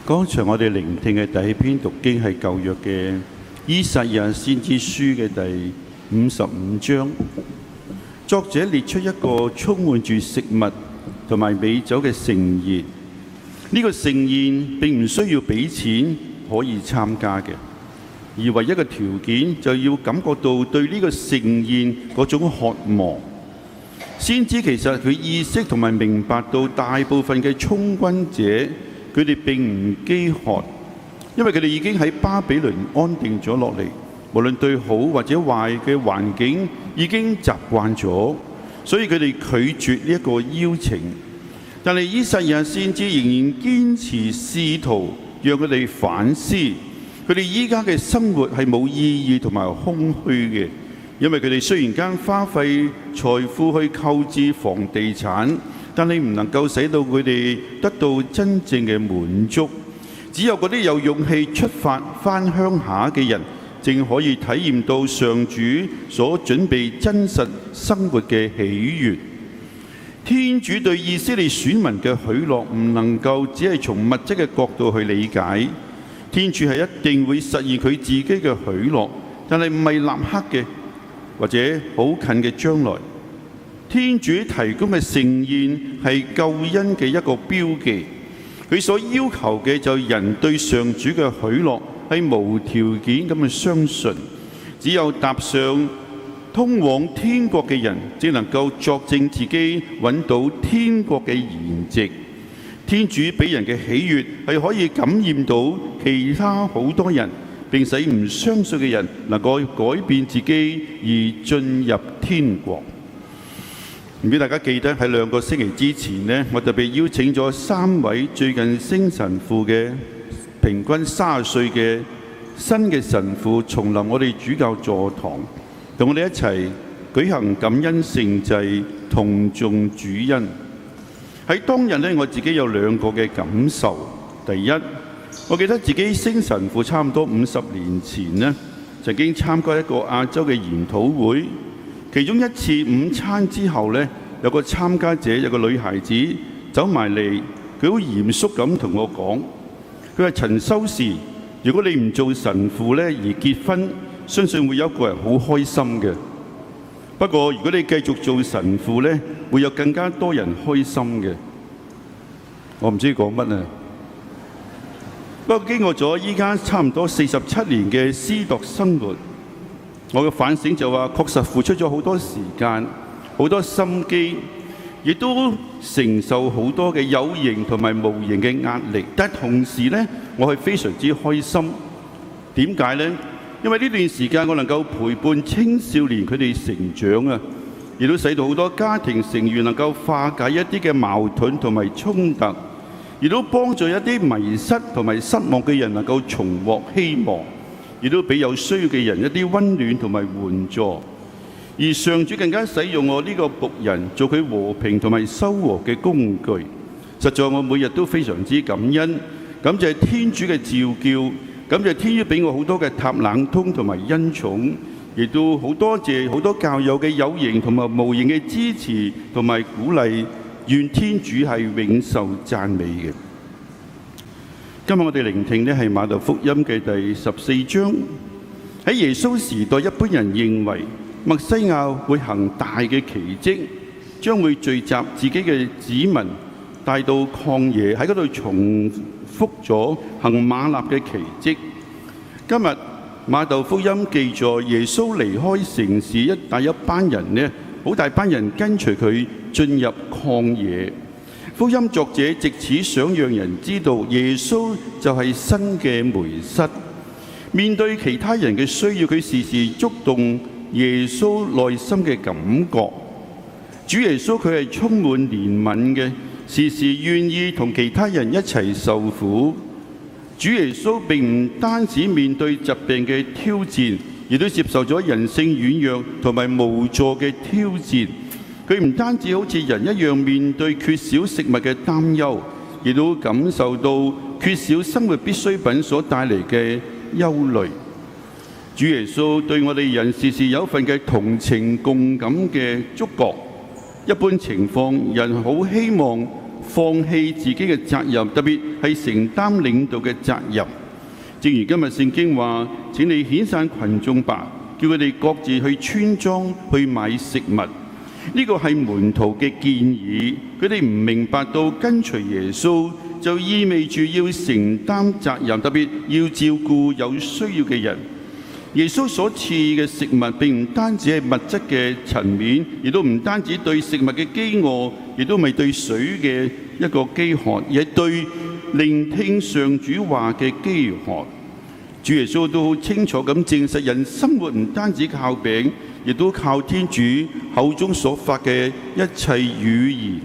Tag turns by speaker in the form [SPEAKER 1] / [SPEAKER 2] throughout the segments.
[SPEAKER 1] 剛才我哋聆聽嘅第一篇讀經係舊約嘅以賽亞先知書嘅第55章，作者列出一個充滿住食物同埋美酒嘅盛宴。呢個盛宴並唔需要俾錢可以參加嘅，而唯一嘅條件就要感覺到對呢個盛宴嗰種渴望。先知其實佢意識同埋明白到大部分嘅充軍者，佢哋並唔飢渴，因為佢哋已經喺巴比倫安定咗落嚟，無論對好或者壞嘅環境已經習慣咗，所以佢哋拒絕呢一個邀請。但係以賽亞先知仍然堅持試圖讓佢哋反思，佢哋依家嘅生活係冇意義同埋空虛嘅，因為佢哋雖然間花費財富去購置房地產，但係唔能夠使到佢哋得到真正嘅滿足。只有嗰啲有勇氣出發返鄉下嘅人，正可以體驗到上主所準備真實生活嘅喜悅。天主對以色列選民嘅許諾唔能夠只係從物質嘅角度去理解，天主係一定會實現佢自己嘅許諾，但係唔係立刻嘅，或者好近嘅將來。天主提供嘅盛宴係救恩嘅一個標記，佢所要求嘅就係人對上主嘅許諾係無條件咁去相信。只有踏上通往天國嘅人，只能夠作證自己揾到天國嘅筵席。天主俾人嘅喜悅係可以感染到其他好多人，並使唔相信嘅人能夠改變自己而進入天國。唔知大家記得喺2個星期之前呢，我特別邀請咗3位最近升神父嘅平均30歲嘅新嘅神父重臨我哋主教座堂，同我哋一齊舉行感恩聖祭，同頌主恩。喺當日呢，我自己有2個嘅感受。第一，我記得自己升神父差唔多50年前呢，曾經參加一個亞洲嘅研討會，其中一次午餐之後呢，有個參加者，有個女孩子走埋嚟，佢好嚴肅咁同我講，佢話陳修士，如果你唔做神父呢而結婚，相信會有一個人好開心嘅。不過如果你繼續做神父呢，會有更加多人開心嘅。我唔知講乜啊。不過經過咗依家差唔多47年嘅司鐸生活，我嘅反省就話，確實付出咗好多時間、好多心機，亦都承受好多嘅有形同埋無形嘅壓力。但係同時呢，我係非常之開心。點解呢？因為呢段時間我能夠陪伴青少年佢哋成長啊，亦都使到好多家庭成員能夠化解一啲嘅矛盾同埋衝突，亦都幫助一啲迷失同埋失望嘅人能夠重獲希望，亦都俾有需要嘅人一啲溫暖同埋援助。而上主更加使用我呢個僕人做佢和平同埋修和嘅工具。實在我每日都非常之感恩，感謝天主嘅召叫，感謝天主俾我好多嘅塔冷通同埋恩寵，亦都好多謝好多教友嘅有形同埋無形嘅支持同埋鼓勵。願天主係永受讚美嘅。今日我哋聆聽呢係馬竇福音嘅第14章。喺耶穌時代，一般人認為默西亞會行大嘅奇蹟，將會聚集自己嘅子民帶到曠野，喺嗰度重複咗行馬納嘅奇蹟。今日馬竇福音記載耶穌離開城市，帶一班人呢，好大班人跟隨佢進入曠野。福音作者藉此想讓人知道耶穌就係新嘅梅瑟。面對其他人嘅需要，佢時時觸動耶穌內心嘅感覺。主耶穌佢係充滿憐憫嘅，時時願意同其他人一齊受苦。主耶穌並唔單止面對疾病嘅挑戰，亦都接受咗人性軟弱同埋無助嘅挑戰。佢唔單止好似人一樣面對缺少食物嘅擔憂，亦都感受到缺少生活必需品所帶嚟嘅憂慮。主耶穌對我哋人時時有份嘅同情共感嘅觸覺。一般情況，人好希望放棄自己嘅責任，特別係承擔領導嘅責任。正如今日聖經話：請你遣散群眾吧，叫佢哋各自去村莊去買食物。呢個係門徒嘅建議，佢哋唔明白到跟隨耶穌就意味住要承擔責任，特別要照顧有需要嘅人。耶穌所賜嘅食物並唔單止係物質嘅層面，亦都唔單止對食物嘅飢餓，亦都唔係對水嘅一個飢渴，而係對聆聽上主話嘅飢渴。主耶穌都好清楚咁證實，人生活唔單止靠餅，亦都靠天主口中所發嘅一切語言。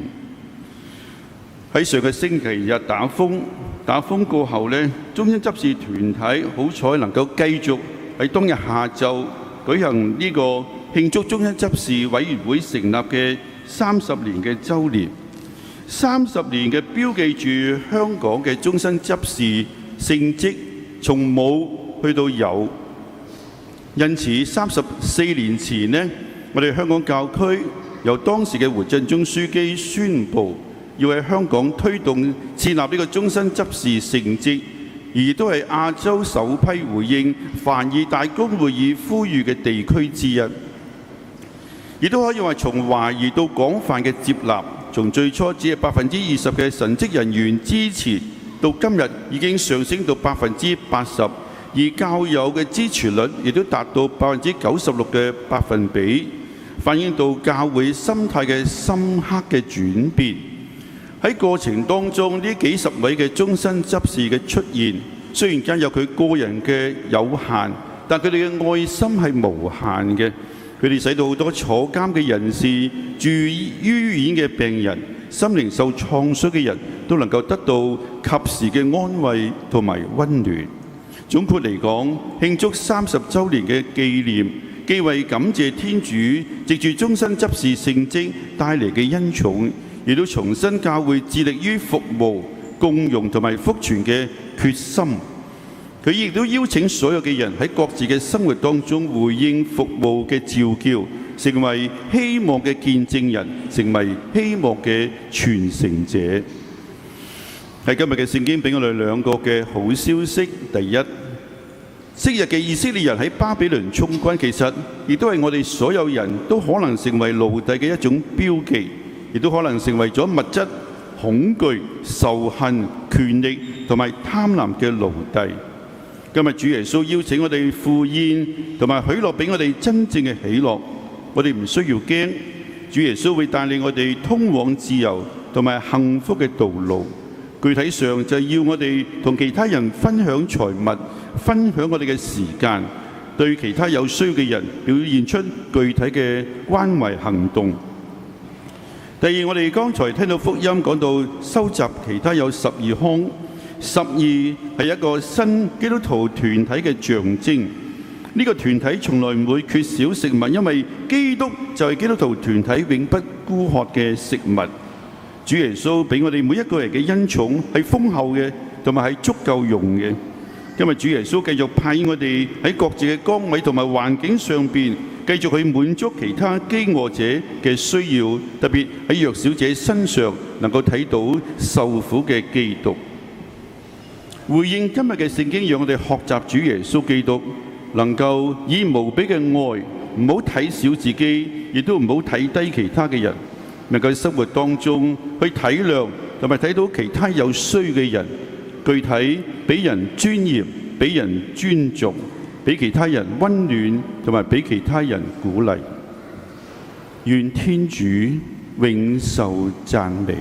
[SPEAKER 1] 喺上個星期日打風過後呢，中央執事團體好彩能夠繼續喺當日下晝舉行呢個慶祝中央執事委員會成立嘅30年嘅週年。30年嘅標記住香港嘅終身執事聖職從冇去到有。因此34年前呢，我哋香港教區由當時嘅胡振中書記宣布，要喺香港推動設立呢個終身執事聖職，而都係亞洲首批回應梵二大公會議呼籲嘅地區之一，亦都可以話從懷疑到廣泛嘅接納，從最初只係20%嘅神職人員支持，到今日已經上升到80%，而教友嘅支持率亦都達到96%嘅百分比，反映到教會心態嘅深刻嘅轉變。喺過程當中，呢幾十位嘅終身執事嘅出現，雖然間有佢個人嘅有限，但佢哋嘅愛心係無限嘅。佢哋使到好多坐監嘅人士、住醫院嘅病人、心靈受創傷嘅人都能夠得到及時嘅安慰同埋溫暖。總括嚟講，慶祝30週年嘅紀念，既為感謝天主藉住終身執事聖職帶嚟嘅恩寵，亦都重申教會致力於服務、共融同埋福傳嘅決心。佢亦都邀請所有嘅人喺各自嘅生活當中回應服務嘅召叫，成為希望嘅見證人，成為希望嘅傳承者。喺今日嘅聖經俾我哋兩個嘅好消息。第一，昔日嘅以色列人喺巴比倫充軍，其實亦都係我哋所有人都可能成為奴隸嘅一種標記，亦都可能成為咗物質、恐懼、仇恨、權力同埋貪婪嘅奴隸。今日主耶穌邀請我哋赴宴，同埋許諾俾我哋真正嘅喜樂。我哋唔需要驚，主耶穌會帶領我哋通往自由同埋幸福嘅道路。具體上就係要我哋同其他人分享財物，分享我哋嘅時間，對其他有需要嘅人表現出具體嘅關懷行動。第二，我哋剛才聽到福音講到收集其他有12筐，12係一個新基督徒團體嘅象徵。呢個團體從來唔會缺少食物，因為基督就係基督徒團體永不枯渴嘅食物。主耶穌俾我哋每一個人嘅恩寵係豐厚嘅，同埋係足夠用嘅。今日主耶穌繼續派我哋喺各自嘅崗位同埋環境上邊，繼續去滿足其他飢餓者嘅需要，特別喺弱小者身上能夠睇到受苦嘅基督。回應今日嘅聖經，讓我哋學習主耶穌基督，能夠以無比嘅愛，唔好睇小自己，亦都唔好睇低其他嘅人，能夠喺生活當中去體諒同埋睇到其他有需嘅人，具體俾人尊嚴，俾人尊重，俾其他人溫暖，同埋俾其他人鼓勵。願天主永受讚美。